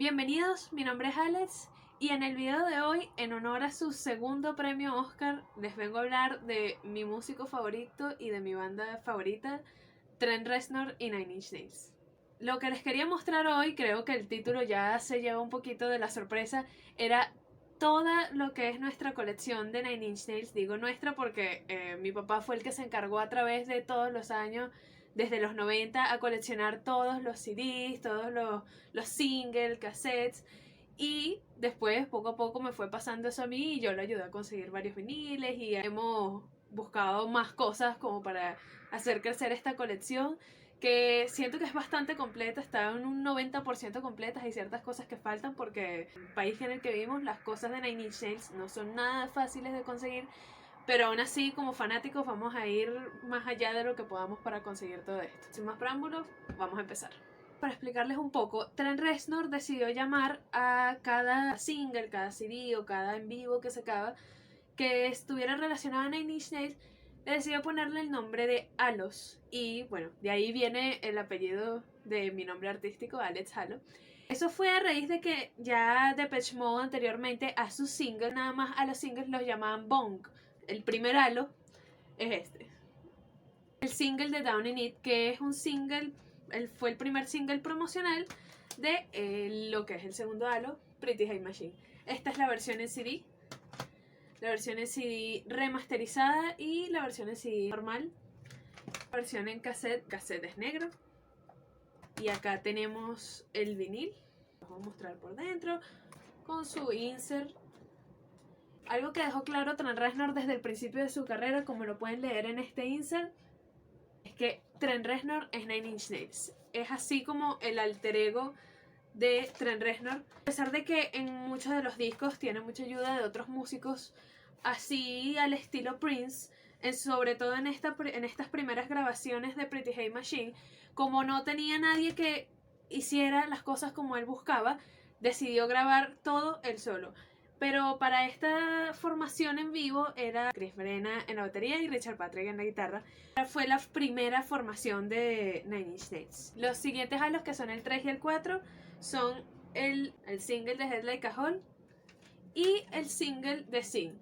Bienvenidos, mi nombre es Alex y en el video de hoy, en honor a su segundo premio Oscar, les vengo a hablar de mi músico favorito y de mi banda favorita, Trent Reznor y Nine Inch Nails. Lo que les quería mostrar hoy, creo que el título ya se lleva un poquito de la sorpresa, era toda lo que es nuestra colección de Nine Inch Nails. Digo nuestra porque mi papá fue el que se encargó a través de todos los años, desde los 90, a coleccionar todos los CDs, todos los singles, cassettes. Y después, poco a poco, me fue pasando eso a mí y yo le ayudé a conseguir varios viniles y hemos buscado más cosas como para hacer crecer esta colección, que siento que es bastante completa, está en un 90% completa. Hay ciertas cosas que faltan porque en el país en el que vivimos las cosas de Nine Inch Nails no son nada fáciles de conseguir, pero aún así como fanáticos vamos a ir más allá de lo que podamos para conseguir todo esto. Sin más preámbulos, vamos a empezar. Para explicarles un poco, Trent Reznor decidió llamar a cada single, cada CD o cada en vivo que sacaba que estuviera relacionado a Nine Inch Nails, le decidió ponerle el nombre de Alos. Y bueno, de ahí viene el apellido de mi nombre artístico, Alex Halo. Eso fue a raíz de que ya Depeche Mode anteriormente a sus singles, nada más a los singles los llamaban Bong. El primer Halo es este. El single de Down in It, que es un single, fue el primer single promocional de lo que es el segundo Halo, Pretty Hate Machine. Esta es la versión en CD, la versión en CD remasterizada y la versión en CD normal. La versión en cassette es negro. Y acá tenemos el vinil. Lo voy a mostrar por dentro con su insert. Algo que dejó claro Trent Reznor desde el principio de su carrera, como lo pueden leer en este insert, es que Trent Reznor es Nine Inch Nails. Es así como el alter ego de Trent Reznor. A pesar de que en muchos de los discos tiene mucha ayuda de otros músicos, así al estilo Prince, sobre todo en estas primeras grabaciones de Pretty Hate Machine, como no tenía nadie que hiciera las cosas como él buscaba, decidió grabar todo él solo. Pero para esta formación en vivo era Chris Brenna en la batería y Richard Patrick en la guitarra. Fue la primera formación de Nine Inch Nails. Los siguientes Halos, que son el 3 y el 4, son el single de Head Like a Hole y el single de Sing.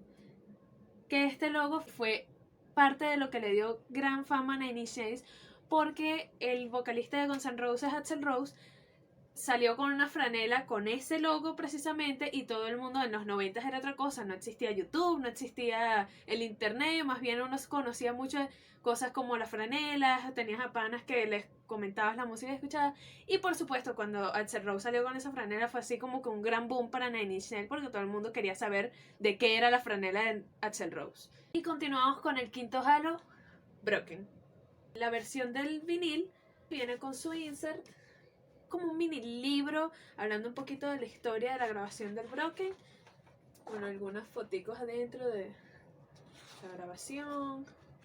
Que este logo fue parte de lo que le dio gran fama a Nine Inch Nails, porque el vocalista de Guns N' Roses, Axl Rose, salió con una franela con ese logo precisamente, y todo el mundo en los 90 era otra cosa. No existía YouTube, no existía el internet, más bien uno conocía muchas cosas como las franelas, tenías a panas que les comentabas la música que escuchabas. Y por supuesto, cuando Axl Rose salió con esa franela fue así como que un gran boom para Nine Inch Nails, porque todo el mundo quería saber de qué era la franela de Axl Rose. Y continuamos con el quinto Halo, Broken. La versión del vinil viene con su insert, como un mini libro hablando un poquito de la historia de la grabación del Broken, con algunas foticos adentro de la grabación.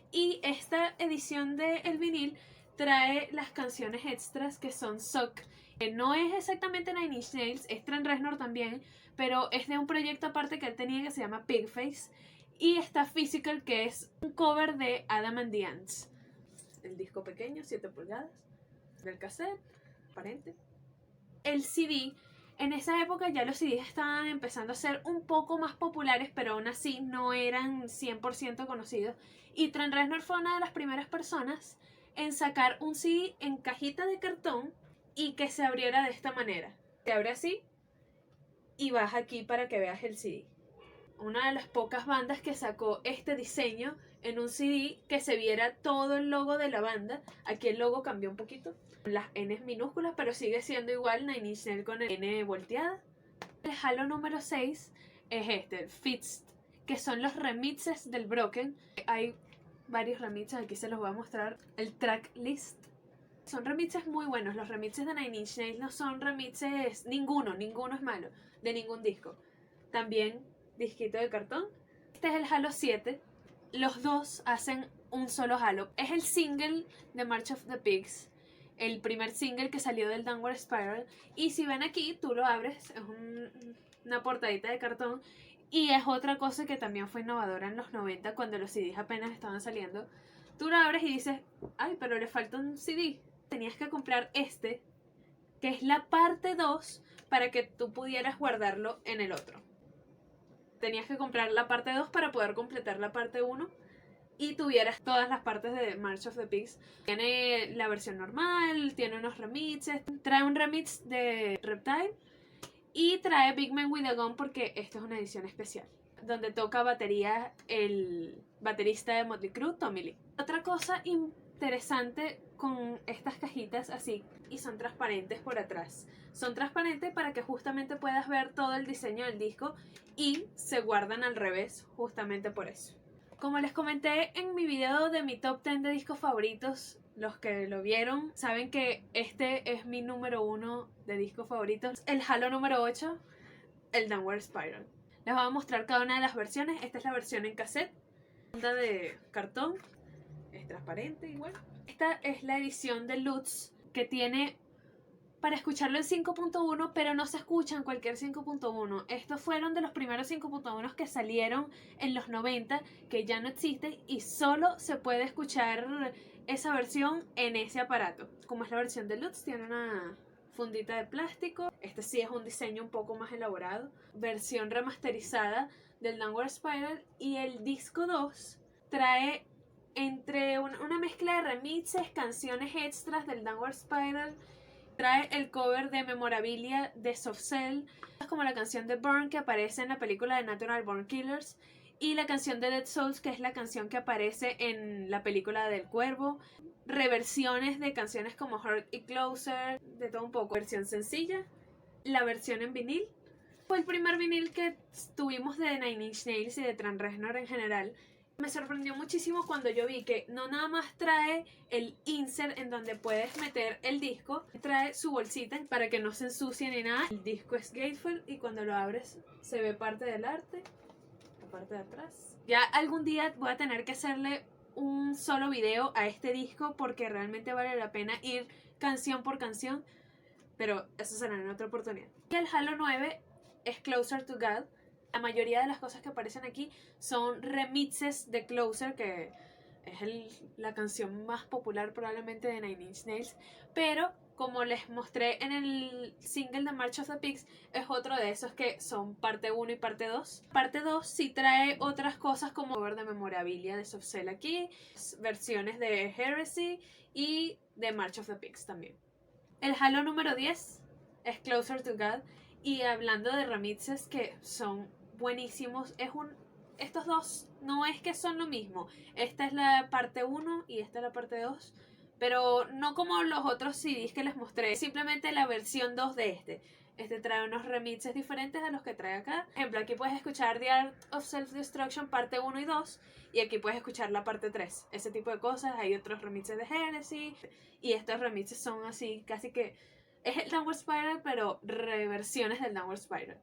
Y esta edición del vinil trae las canciones extras que son Suck, que no es exactamente Nine Inch Nails, es Trent Reznor también, pero es de un proyecto aparte que él tenía que se llama Pigface. Y está Physical, que es un cover de Adam and the Ants. El disco pequeño, 7 pulgadas, del cassette, aparente. El CD, en esa época ya los CDs estaban empezando a ser un poco más populares, pero aún así no eran 100% conocidos. Y Trent Reznor fue una de las primeras personas en sacar un CD en cajita de cartón y que se abriera de esta manera. Se abre así y vas aquí para que veas el CD. Una de las pocas bandas que sacó este diseño en un CD, que se viera todo el logo de la banda. Aquí el logo cambió un poquito, las N minúsculas, pero sigue siendo igual Nine Inch Nails con el N volteada. El Halo número 6 es este, el Fixed, que son los remixes del Broken. Hay varios remixes, aquí se los voy a mostrar el track list. Son remixes muy buenos. Los remixes de Nine Inch Nails no son remixes, ninguno es malo, de ningún disco. También disquito de cartón. Este es el Halo 7. Los dos hacen un solo Halo. Es el single de March of the Pigs, el primer single que salió del Downward Spiral. Y si ven aquí, tú lo abres, es una portadita de cartón. Y es otra cosa que también fue innovadora en los 90, cuando los CDs apenas estaban saliendo. Tú lo abres y dices, ay, pero le falta un CD. Tenías que comprar este, que es la parte 2 para que tú pudieras guardarlo en el otro. Tenías que comprar la parte 2 para poder completar la parte 1 y tuvieras todas las partes de March of the Pigs. Tiene la versión normal, tiene unos remixes, trae un remix de Reptile y trae Big Man with a Gun porque esta es una edición especial, donde toca batería el baterista de Motley Crue, Tommy Lee. Otra cosa interesante con estas cajitas así, y son transparentes por atrás. Son transparentes para que justamente puedas ver todo el diseño del disco y se guardan al revés justamente por eso. Como les comenté en mi video de mi top 10 de discos favoritos, los que lo vieron saben que este es mi número 1 de discos favoritos. El Halo número 8, el Downward Spiral. Les voy a mostrar cada una de las versiones. Esta es la versión en cassette, funda de cartón, es transparente igual. Esta es la edición de Lutz, que tiene para escucharlo en 5.1, pero no se escucha en cualquier 5.1. Estos fueron de los primeros 5.1 que salieron en los 90, que ya no existen, y solo se puede escuchar esa versión en ese aparato. Como es la versión de Lutz, tiene una fundita de plástico. Este sí es un diseño un poco más elaborado. Versión remasterizada del Downward Spiral. Y el disco 2 trae entre una mezcla de remixes, canciones extras del Downward Spiral. Trae el cover de Memorabilia de Soft Cell, como la canción de Burn que aparece en la película de Natural Born Killers, y la canción de Dead Souls, que es la canción que aparece en la película del Cuervo. Reversiones de canciones como Hurt y Closer, de todo un poco. Versión sencilla, la versión en vinil. Fue el primer vinil que tuvimos de Nine Inch Nails y de Trent Reznor en general. Me sorprendió muchísimo cuando yo vi que no nada más trae el insert en donde puedes meter el disco, trae su bolsita para que no se ensucie ni nada. El disco es gatefold y cuando lo abres se ve parte del arte, la parte de atrás. Ya algún día voy a tener que hacerle un solo video a este disco porque realmente vale la pena ir canción por canción, pero eso será en otra oportunidad. Y el Halo 9 es Closer to God. La mayoría de las cosas que aparecen aquí son remixes de Closer, que es la canción más popular probablemente de Nine Inch Nails, pero como les mostré en el single de March of the Pigs, es otro de esos que son parte 1 y parte 2. Parte 2 sí trae otras cosas como cover de Memorabilia de Soft Cell aquí, versiones de Heresy y de March of the Pigs también. El Halo número 10 es Closer to God, y hablando de remixes que son buenísimos, estos dos no es que son lo mismo. Esta es la parte 1 y esta es la parte 2, pero no como los otros CDs que les mostré, simplemente la versión 2 de este. Este trae unos remixes diferentes a los que trae acá. Por ejemplo, aquí puedes escuchar The Art of Self-Destruction parte 1 y 2, y aquí puedes escuchar la parte 3. Ese tipo de cosas. Hay otros remixes de Genesis, y estos remixes son así, casi que es el Downward Spiral, pero reversiones del Downward Spiral.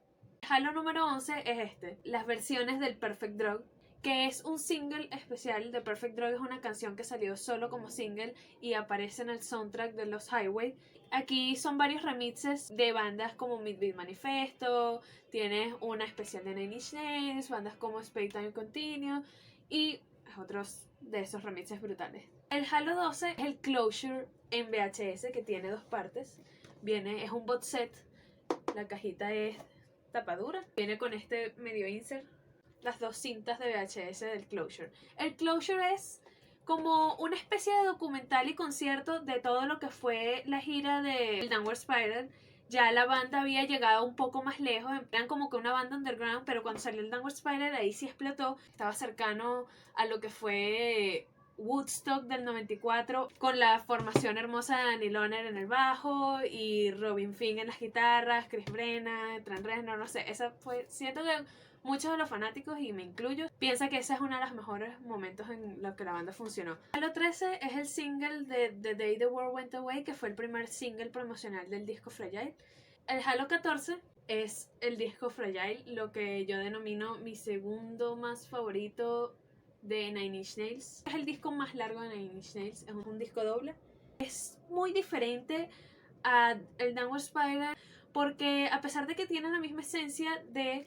Halo número 11 es las versiones del Perfect Drug, que es un single especial. The Perfect Drug es una canción que salió solo como single y aparece en el soundtrack de Los Highway. Aquí son varios remixes de bandas como Midbeat Manifesto, tienes una especial de Nine Inch Nails, bandas como Space Time Continue y otros de esos remixes brutales. El Halo 12 es el Closure en VHS, que tiene dos partes. Es un box set, la cajita es tapadura, viene con este medio insert, las dos cintas de VHS del Closure. El Closure es como una especie de documental y concierto de todo lo que fue la gira del Downward Spiral. Ya la banda había llegado un poco más lejos, eran como que una banda underground, pero cuando salió el Downward Spiral ahí sí explotó. Estaba cercano a lo que fue Woodstock del 94, con la formación hermosa de Danny Lohner en el bajo y Robin Fink en las guitarras, Chris Brenna, Trent Reznor, no sé, siento que muchos de los fanáticos, y me incluyo, piensa que ese es uno de los mejores momentos en los que la banda funcionó. Halo 13 es el single de The Day the World Went Away, que fue el primer single promocional del disco Fragile. El Halo 14 es el disco Fragile, lo que yo denomino mi segundo más favorito de Nine Inch Nails. Es el disco más largo de Nine Inch Nails, es un disco doble. Es muy diferente a el Downward Spiral porque a pesar de que tiene la misma esencia de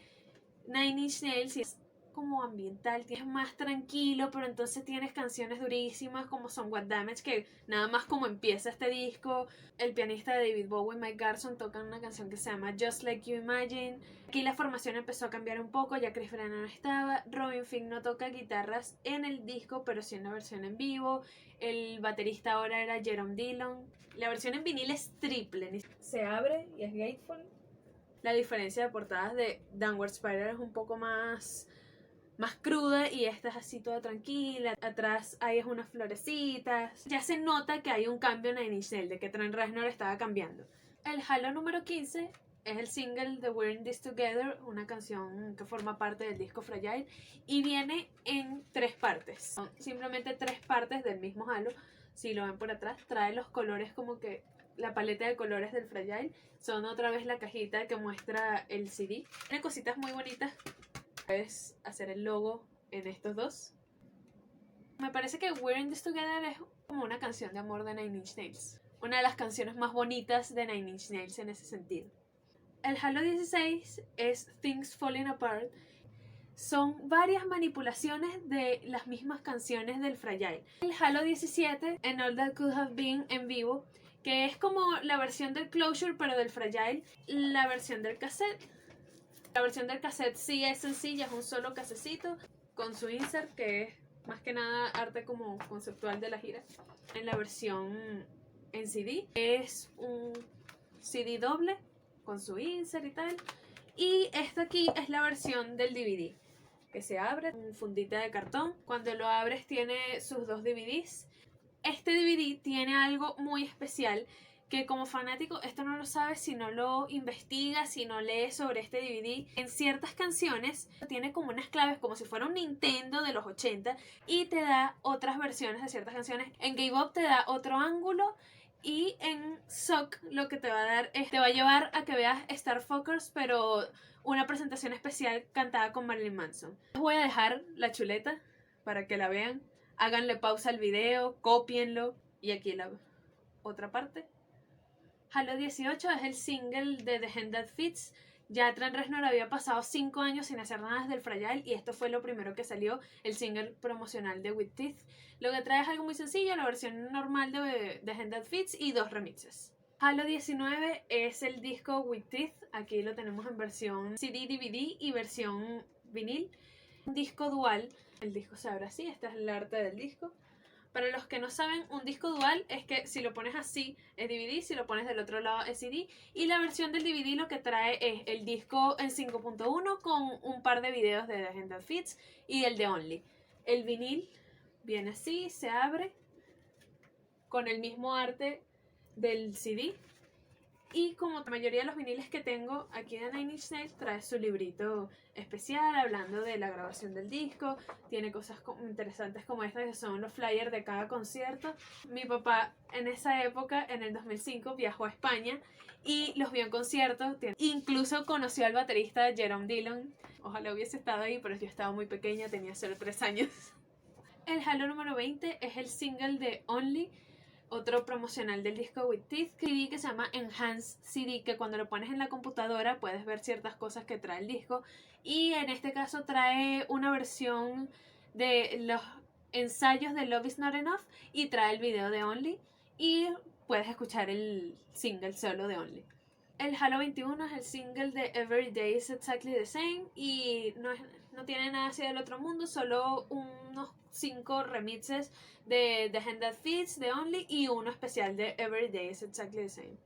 Nine Inch Nails, como ambiental, es más tranquilo, pero entonces tienes canciones durísimas como son What Damage, que nada más como empieza este disco, el pianista de David Bowie, Mike Garson, toca una canción que se llama Just Like You Imagine. Aquí la formación empezó a cambiar un poco, ya Chris Brennan no estaba, Robin Fink no toca guitarras en el disco, pero sí en la versión en vivo, el baterista ahora era Jerome Dillon. La versión en vinil es triple, se abre y es gatefold. La diferencia de portadas de Downward Spiral es un poco más cruda y esta es así toda tranquila. Atrás hay unas florecitas. Ya se nota que hay un cambio en Nine Inch Nails, de que Trent Reznor estaba cambiando. El Halo número 15 es el single de We're in This Together, una canción que forma parte del disco Fragile y viene en 3 partes. Son simplemente 3 partes del mismo Halo. Si lo ven por atrás, trae los colores como que la paleta de colores del Fragile. Son otra vez la cajita que muestra el CD. Tiene cositas muy bonitas. Puedes hacer el logo en estos dos. Me parece que We're in This Together es como una canción de amor de Nine Inch Nails. Una de las canciones más bonitas de Nine Inch Nails en ese sentido. El Halo 16 es Things Falling Apart. Son varias manipulaciones de las mismas canciones del Fragile. El Halo 17 en All That Could Have Been en vivo, que es como la versión del Closure pero del Fragile. La versión del cassette. La versión del cassette sí es sencilla, es un solo casecito con su insert, que es más que nada arte como conceptual de la gira. En la versión en CD es un CD doble con su insert y tal. Y esta aquí es la versión del DVD, que se abre, un fundita de cartón. Cuando lo abres tiene sus 2 DVDs. Este DVD tiene algo muy especial que como fanático esto no lo sabes si no lo investigas, si no lees sobre este DVD. En ciertas canciones tiene como unas claves como si fuera un Nintendo de los 80 y te da otras versiones de ciertas canciones. En Gay Bob te da otro ángulo y en Suck lo que te va a dar es, te va a llevar a que veas Star Fuckers, pero una presentación especial cantada con Marilyn Manson. Les voy a dejar la chuleta para que la vean. Háganle pausa al video, cópienlo y aquí la otra parte. Halo 18 es el single de The Hand That Fits. Ya Trent Reznor había pasado 5 años sin hacer nada desde el Fragile y esto fue lo primero que salió, el single promocional de With Teeth. Lo que trae es algo muy sencillo, la versión normal de The Hand That Fits y 2 remixes. Halo 19 es el disco With Teeth, aquí lo tenemos en versión CD, DVD y versión vinil. Un disco dual, el disco se abre así, esta es el arte del disco. Para los que no saben, un disco dual es que si lo pones así es DVD, si lo pones del otro lado es CD. Y la versión del DVD lo que trae es el disco en 5.1 con un par de videos de The Hand That Fits y el de Only. El vinil viene así, se abre con el mismo arte del CD. Y como la mayoría de los viniles que tengo aquí de Nine Inch Nails, trae su librito especial hablando de la grabación del disco. Tiene cosas interesantes como estas que son los flyers de cada concierto. Mi papá en esa época, en el 2005, viajó a España y los vio en conciertos. Incluso conoció al baterista Jerome Dillon. Ojalá hubiese estado ahí, pero yo estaba muy pequeña, tenía solo 3 años. El Halo número 20 es el single de Only, otro promocional del disco With Teeth, CD que se llama Enhanced CD, que cuando lo pones en la computadora puedes ver ciertas cosas que trae el disco, y en este caso trae una versión de los ensayos de Love Is Not Enough y trae el video de Only y puedes escuchar el single solo de Only. El Halo 21 es el single de Every Day Is Exactly the Same y no tiene nada así del otro mundo, solo unos 5 remixes de The Hand That Fits, de Only y uno especial de Every Day Is Exactly the Same.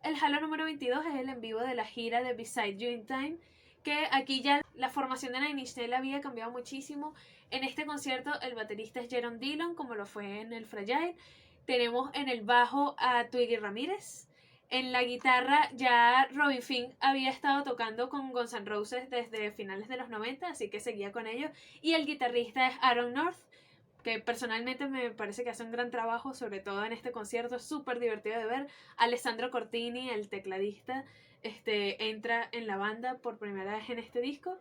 El Halo número 22 es el en vivo de la gira de Beside You in Time, que aquí ya la formación de Nine Inch Nails había cambiado muchísimo. En este concierto el baterista es Jerome Dillon, como lo fue en el Fragile. Tenemos en el bajo a Twiggy Ramírez. En la guitarra ya Robin Fink había estado tocando con Guns N' Roses desde finales de los 90, así que seguía con ellos. Y el guitarrista es Aaron North, que personalmente me parece que hace un gran trabajo, sobre todo en este concierto, es súper divertido de ver. Alessandro Cortini, el tecladista, entra en la banda por primera vez en este disco.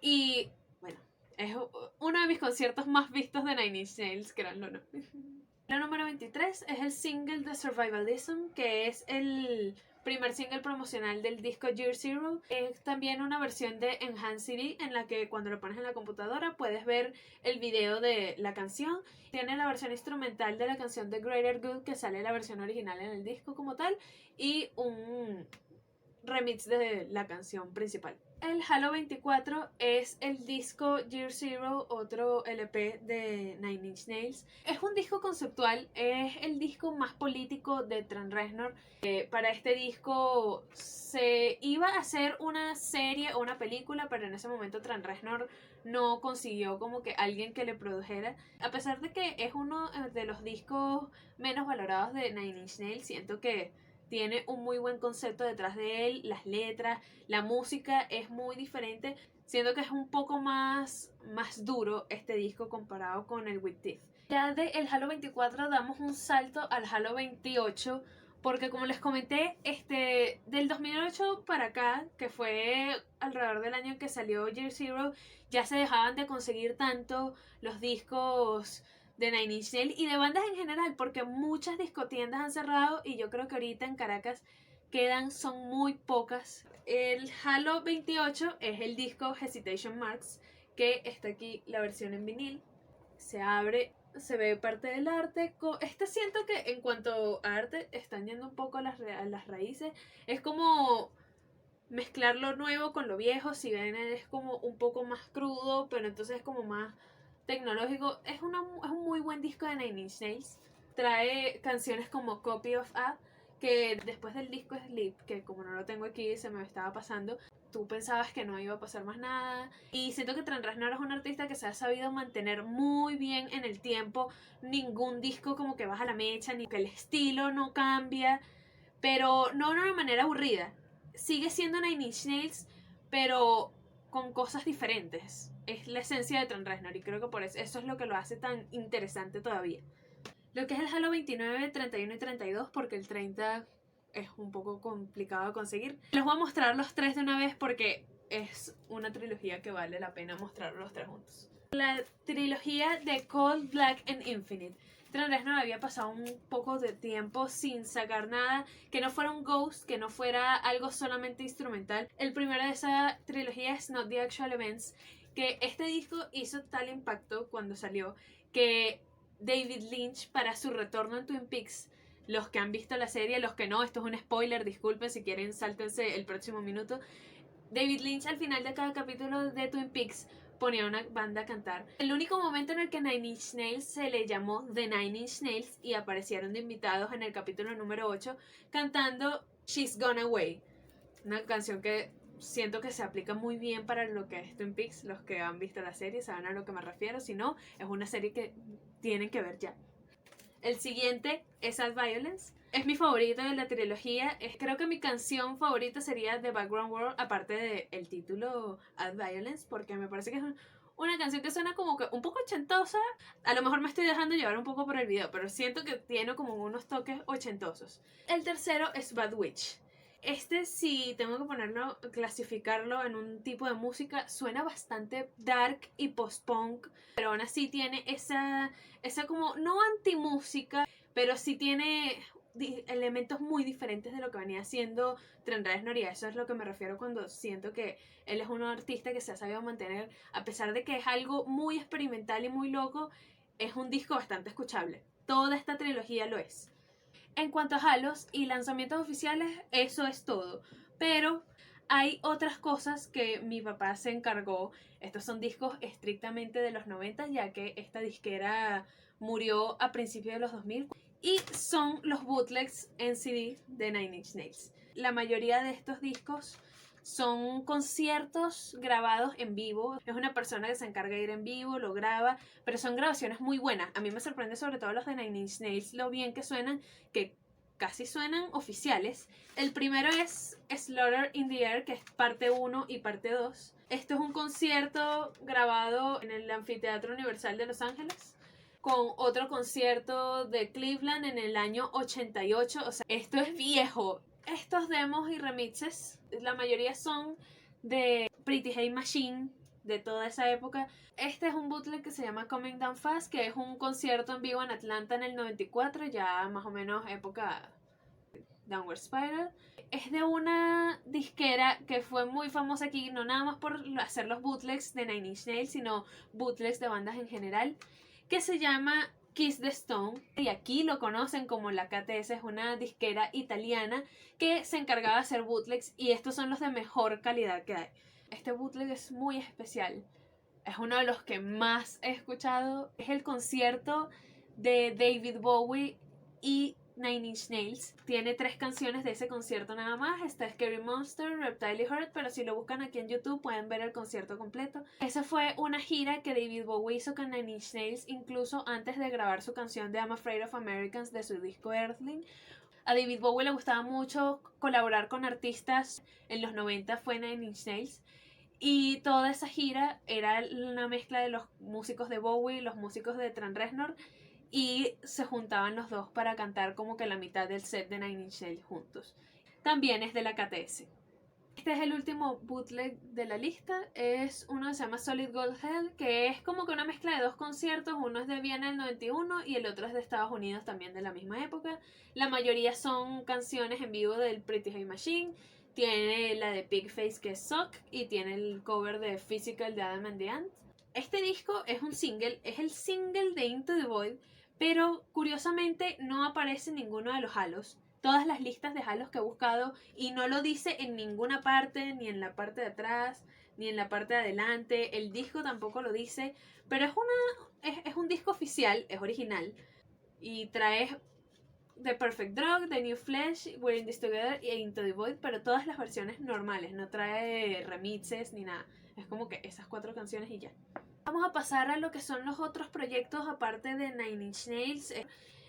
Y bueno, es uno de mis conciertos más vistos de Nine Inch Nails, créanlo, ¿no? La número 23 es el single de Survivalism, que es el primer single promocional del disco Year Zero. Es también una versión de Enhanced CD en la que cuando lo pones en la computadora puedes ver el video de la canción. Tiene la versión instrumental de la canción The Greater Good, que sale la versión original en el disco como tal, y un remix de la canción principal. El Halo 24 es el disco Year Zero, otro LP de Nine Inch Nails. Es un disco conceptual, es el disco más político de Trent Reznor. Para este disco se iba a hacer una serie o una película, pero en ese momento Trent Reznor no consiguió como que alguien que le produjera. A pesar de que es uno de los discos menos valorados de Nine Inch Nails, siento que tiene un muy buen concepto detrás de él, las letras, la música es muy diferente. Siento que es un poco más duro este disco comparado con el With Teeth. Ya de el Halo 24 damos un salto al Halo 28, porque como les comenté, del 2008 para acá, que fue alrededor del año en que salió Year Zero, ya se dejaban de conseguir tanto los discos de Nine Inch Nails y de bandas en general, porque muchas discotiendas han cerrado y yo creo que ahorita en Caracas son muy pocas. El Halo 28 es el disco Hesitation Marks, que está aquí la versión en vinil. Se abre, se ve parte del arte. Siento que en cuanto a arte están yendo un poco a las raíces. Es como mezclar lo nuevo con lo viejo. Si ven, es como un poco más crudo, pero entonces es como más tecnológico. Es un muy buen disco de Nine Inch Nails. Trae canciones como Copy of A, que después del disco Sleep, que como no lo tengo aquí, se me estaba pasando, tú pensabas que no iba a pasar más nada. Y siento que Trent Reznor es un artista que se ha sabido mantener muy bien en el tiempo. Ningún disco como que baja la mecha, ni que el estilo no cambia, pero no de una manera aburrida. Sigue siendo Nine Inch Nails, pero con cosas diferentes. Es la esencia de Trent Reznor y creo que por eso es lo que lo hace tan interesante todavía. Lo que es el Halo 29, 31 y 32, porque el 30 es un poco complicado de conseguir. Les voy a mostrar los tres de una vez porque es una trilogía que vale la pena mostrar los tres juntos. La trilogía de Cold, Black and Infinite. Trent Reznor había pasado un poco de tiempo sin sacar nada que no fuera un Ghost, que no fuera algo solamente instrumental. El primero de esa trilogía es Not the Actual Events, que este disco hizo tal impacto cuando salió que David Lynch, para su retorno en Twin Peaks, los que han visto la serie, los que no, esto es un spoiler, disculpen, si quieren sáltense el próximo minuto. David Lynch al final de cada capítulo de Twin Peaks ponía una banda a cantar. El único momento en el que Nine Inch Nails se le llamó The Nine Inch Nails y aparecieron de invitados en el capítulo número 8 cantando She's Gone Away, una canción que siento que se aplica muy bien para lo que es Twin Peaks. Los que han visto la serie saben a lo que me refiero, si no, es una serie que tienen que ver ya. El siguiente es Ad Violence. Es mi favorito de la trilogía. Creo que mi canción favorita sería The Background World, aparte del título Ad Violence, porque me parece que es una canción que suena como que un poco ochentosa. A lo mejor me estoy dejando llevar un poco por el video, pero siento que tiene como unos toques ochentosos. El tercero es Bad Witch. Si tengo que clasificarlo en un tipo de música, suena bastante dark y post-punk, pero aún así tiene esa como, no anti-música, pero sí tiene elementos muy diferentes de lo que venía haciendo Trent Reznor, y a eso es lo que me refiero cuando siento que él es un artista que se ha sabido mantener, a pesar de que es algo muy experimental y muy loco, es un disco bastante escuchable. Toda esta trilogía lo es. En cuanto a Halos y lanzamientos oficiales, eso es todo. Pero hay otras cosas que mi papá se encargó. Estos son discos estrictamente de los 90, ya que esta disquera murió a principios de los 2000. Y son los bootlegs en CD de Nine Inch Nails. La mayoría de estos discos son conciertos grabados en vivo. Es una persona que se encarga de ir en vivo, lo graba, pero son grabaciones muy buenas. A mí me sorprende sobre todo los de Nine Inch Nails, lo bien que suenan, que casi suenan oficiales. El primero es Slaughter in the Air, que es parte 1 y parte 2. Esto es un concierto grabado en el Anfiteatro Universal de Los Ángeles, con otro concierto de Cleveland en el año 88. O sea, esto es viejo. Estos demos y remixes, la mayoría son de Pretty Hate Machine, de toda esa época. Este es un bootleg que se llama Coming Down Fast, que es un concierto en vivo en Atlanta en el 94, ya más o menos época Downward Spiral. Es de una disquera que fue muy famosa aquí, no nada más por hacer los bootlegs de Nine Inch Nails, sino bootlegs de bandas en general, que se llama Kiss the Stone, y aquí lo conocen como la KTS. Es una disquera italiana que se encargaba de hacer bootlegs, y estos son los de mejor calidad que hay. Este bootleg es muy especial, es uno de los que más he escuchado. Es el concierto de David Bowie y Nine Inch Nails. Tiene 3 canciones de ese concierto nada más. Está Scary Monster, Reptile y Hurt, pero si lo buscan aquí en YouTube pueden ver el concierto completo. Esa fue una gira que David Bowie hizo con Nine Inch Nails, incluso antes de grabar su canción de I'm Afraid of Americans de su disco Earthling. A David Bowie le gustaba mucho colaborar con artistas. En los 90 fue Nine Inch Nails. Y toda esa gira era una mezcla de los músicos de Bowie, los músicos de Trent Reznor, y se juntaban los dos para cantar como que la mitad del set de Nine Inch Nails juntos. También es de la KTS. Este es el último bootleg de la lista. Es uno que se llama Solid Gold Hell, que es como que una mezcla de 2 conciertos. Uno es de Viena del 91 y el otro es de Estados Unidos, también de la misma época. La mayoría son canciones en vivo del Pretty Hate Machine. Tiene la de Pigface, que es Suck, y tiene el cover de Physical de Adam and the Ant. Este disco es un single, es el single de Into the Void, pero curiosamente no aparece en ninguno de los halos. Todas las listas de halos que he buscado, y no lo dice en ninguna parte, ni en la parte de atrás, ni en la parte de adelante. El disco tampoco lo dice, pero es un disco oficial, es original, y trae The Perfect Drug, The New Flesh, We're in This Together y Into the Void, pero todas las versiones normales, no trae remixes ni nada. Es como que esas 4 canciones y ya. Vamos a pasar a lo que son los otros proyectos aparte de Nine Inch Nails.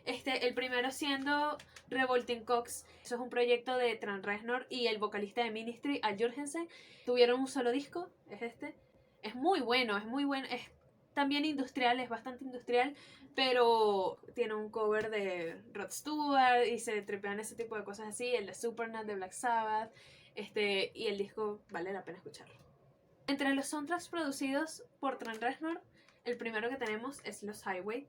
El primero siendo Revolting Cocks. Eso es un proyecto de Trent Reznor y el vocalista de Ministry, Al Jourgensen. Tuvieron un solo disco, es este. Es muy bueno, es también industrial, es bastante industrial, pero tiene un cover de Rod Stewart y se tripean ese tipo de cosas así, el de Supernat de Black Sabbath, y el disco vale la pena escucharlo. Entre los soundtracks producidos por Trent Reznor, el primero que tenemos es Los Highway,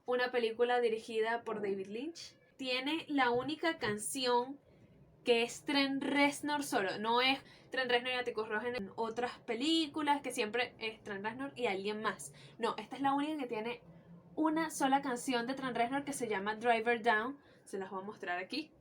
una película dirigida por David Lynch. Tiene la única canción que es Trent Reznor solo, no es Trent Reznor y Atticus Ross en otras películas, que siempre es Trent Reznor y alguien más. No, esta es la única que tiene una sola canción de Trent Reznor, que se llama Driver Down. Se las voy a mostrar aquí.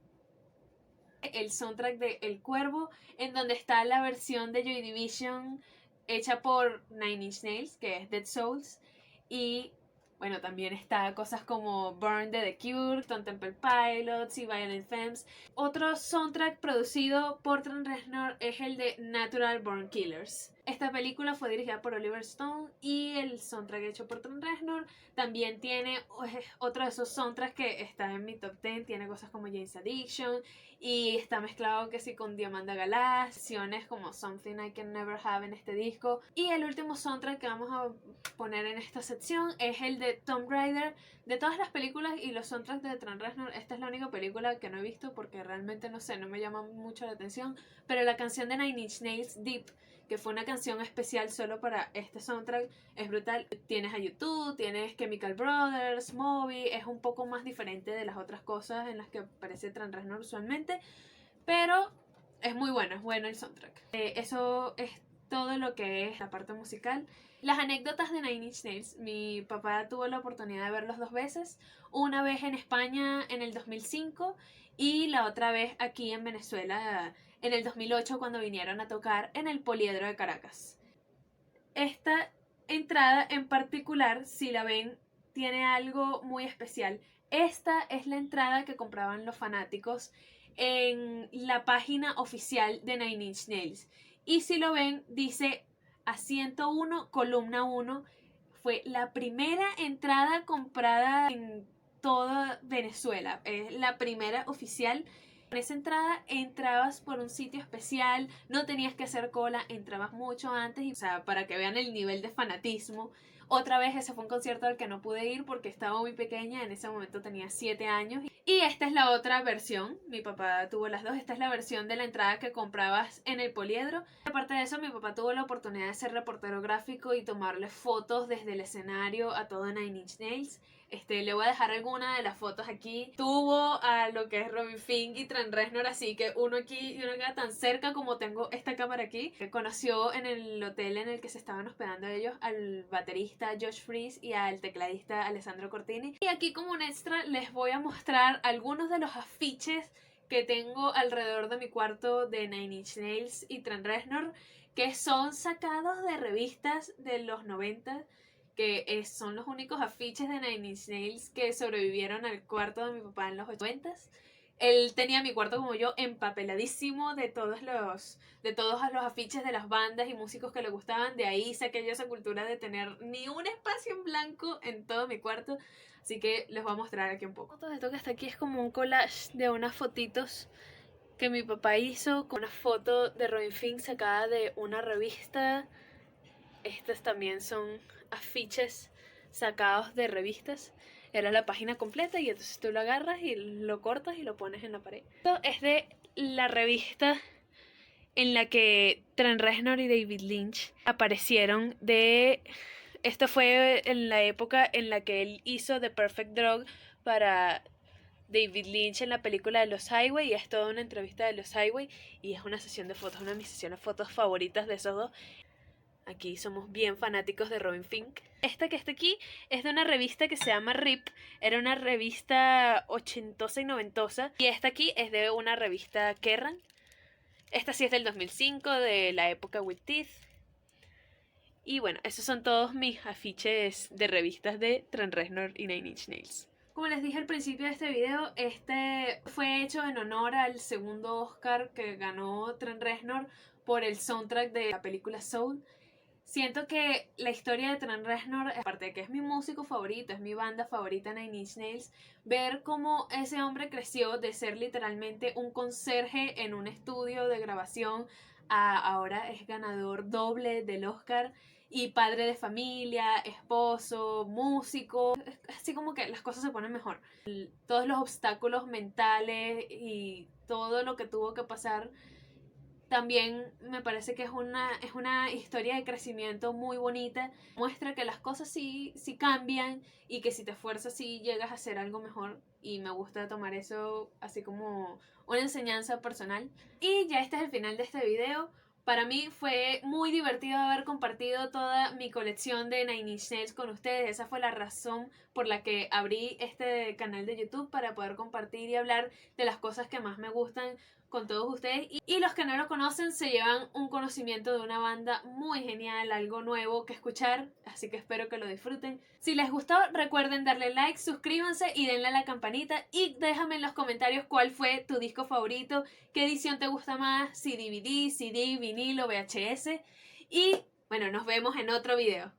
El soundtrack de El Cuervo, en donde está la versión de Joy Division hecha por Nine Inch Nails, que es Dead Souls, y bueno, también está cosas como Burn de The Cure, Stone Temple Pilots y Violent Femmes. Otro soundtrack producido por Trent Reznor es el de Natural Born Killers. Esta película fue dirigida por Oliver Stone y el soundtrack hecho por Trent Reznor. También tiene otro de esos soundtracks que está en mi top 10. Tiene cosas como Jane's Addiction y está mezclado que sí con Diamanda Galás, canciones como Something I Can Never Have en este disco. Y el último soundtrack que vamos a poner en esta sección es el de Tomb Raider. De todas las películas y los soundtracks de Trent Reznor, esta es la única película que no he visto porque realmente no sé, no me llama mucho la atención, pero la canción de Nine Inch Nails, Deep, que fue una canción especial solo para este soundtrack, es brutal. Tienes a YouTube, tienes Chemical Brothers, Moby, es un poco más diferente de las otras cosas en las que aparece Trent Reznor usualmente, pero es muy bueno, es bueno el soundtrack. Eso es todo lo que es la parte musical. Las anécdotas de Nine Inch Nails. Mi papá tuvo la oportunidad de verlos 2 veces. Una vez en España en el 2005 y la otra vez aquí en Venezuela en el 2008 cuando vinieron a tocar en el Poliedro de Caracas. Esta entrada en particular, si la ven, tiene algo muy especial. Esta es la entrada que compraban los fanáticos en la página oficial de Nine Inch Nails. Y si lo ven, dice asiento 1, columna 1. Fue la primera entrada comprada en toda Venezuela. Es la primera oficial. Con esa entrada entrabas por un sitio especial, no tenías que hacer cola, entrabas mucho antes, y, o sea, para que vean el nivel de fanatismo. Otra vez ese fue un concierto al que no pude ir porque estaba muy pequeña, en ese momento tenía 7 años. Y esta es la otra versión, mi papá tuvo las dos, esta es la versión de la entrada que comprabas en el Poliedro. Aparte de eso, mi papá tuvo la oportunidad de ser reportero gráfico y tomarle fotos desde el escenario a todo Nine Inch Nails. Le voy a dejar alguna de las fotos aquí. Tuvo a lo que es Robin Fink y Trent Reznor, así que uno aquí y uno acá tan cerca como tengo esta cámara aquí. Conoció en el hotel en el que se estaban hospedando ellos al baterista Josh Freese y al tecladista Alessandro Cortini. Y aquí como un extra les voy a mostrar algunos de los afiches que tengo alrededor de mi cuarto de Nine Inch Nails y Trent Reznor, que son sacados de revistas de los 90, que son los únicos afiches de Nine Inch Nails que sobrevivieron al cuarto de mi papá en los 80s. Él tenía mi cuarto como yo empapeladísimo de todos los afiches de las bandas y músicos que le gustaban. De ahí saqué yo esa cultura de tener ni un espacio en blanco en todo mi cuarto. Así que les voy a mostrar aquí un poco. Todo esto que está aquí es como un collage de unas fotitos que mi papá hizo con una foto de Robin Fink sacada de una revista. Estas también son afiches sacados de revistas. Era la página completa y entonces tú lo agarras y lo cortas y lo pones en la pared. Esto es de la revista en la que Trent Reznor y David Lynch aparecieron. Esto fue en la época en la que él hizo The Perfect Drug para David Lynch en la película de Los Highway, y es toda una entrevista de Los Highway y es una sesión de fotos, una de mis sesiones de fotos favoritas de esos dos. Aquí somos bien fanáticos de Robin Fink. Esta que está aquí es de una revista que se llama RIP. Era una revista ochentosa y noventosa. Y esta aquí es de una revista Kerrang. Esta sí es del 2005, de la época With Teeth. Y bueno, esos son todos mis afiches de revistas de Trent Reznor y Nine Inch Nails. Como les dije al principio de este video, este fue hecho en honor al segundo Oscar que ganó Trent Reznor por el soundtrack de la película Soul. Siento que la historia de Trent Reznor, aparte de que es mi músico favorito, es mi banda favorita, Nine Inch Nails, ver cómo ese hombre creció de ser literalmente un conserje en un estudio de grabación a ahora es ganador doble del Oscar y padre de familia, esposo, músico. Así como que las cosas se ponen mejor. Todos los obstáculos mentales y todo lo que tuvo que pasar también me parece que es una historia de crecimiento muy bonita. Muestra que las cosas sí cambian y que si te esfuerzas sí llegas a hacer algo mejor. Y me gusta tomar eso así como una enseñanza personal. Y ya este es el final de este video. Para mí fue muy divertido haber compartido toda mi colección de Nine Inch Nails con ustedes. Esa fue la razón por la que abrí este canal de YouTube, para poder compartir y hablar de las cosas que más me gustan con todos ustedes. Y los que no lo conocen se llevan un conocimiento de una banda muy genial, algo nuevo que escuchar, así que espero que lo disfruten. Si les gustó, recuerden darle like, suscríbanse y denle a la campanita, y déjame en los comentarios cuál fue tu disco favorito, qué edición te gusta más, si DVD, CD, vinilo, VHS, y bueno, nos vemos en otro video.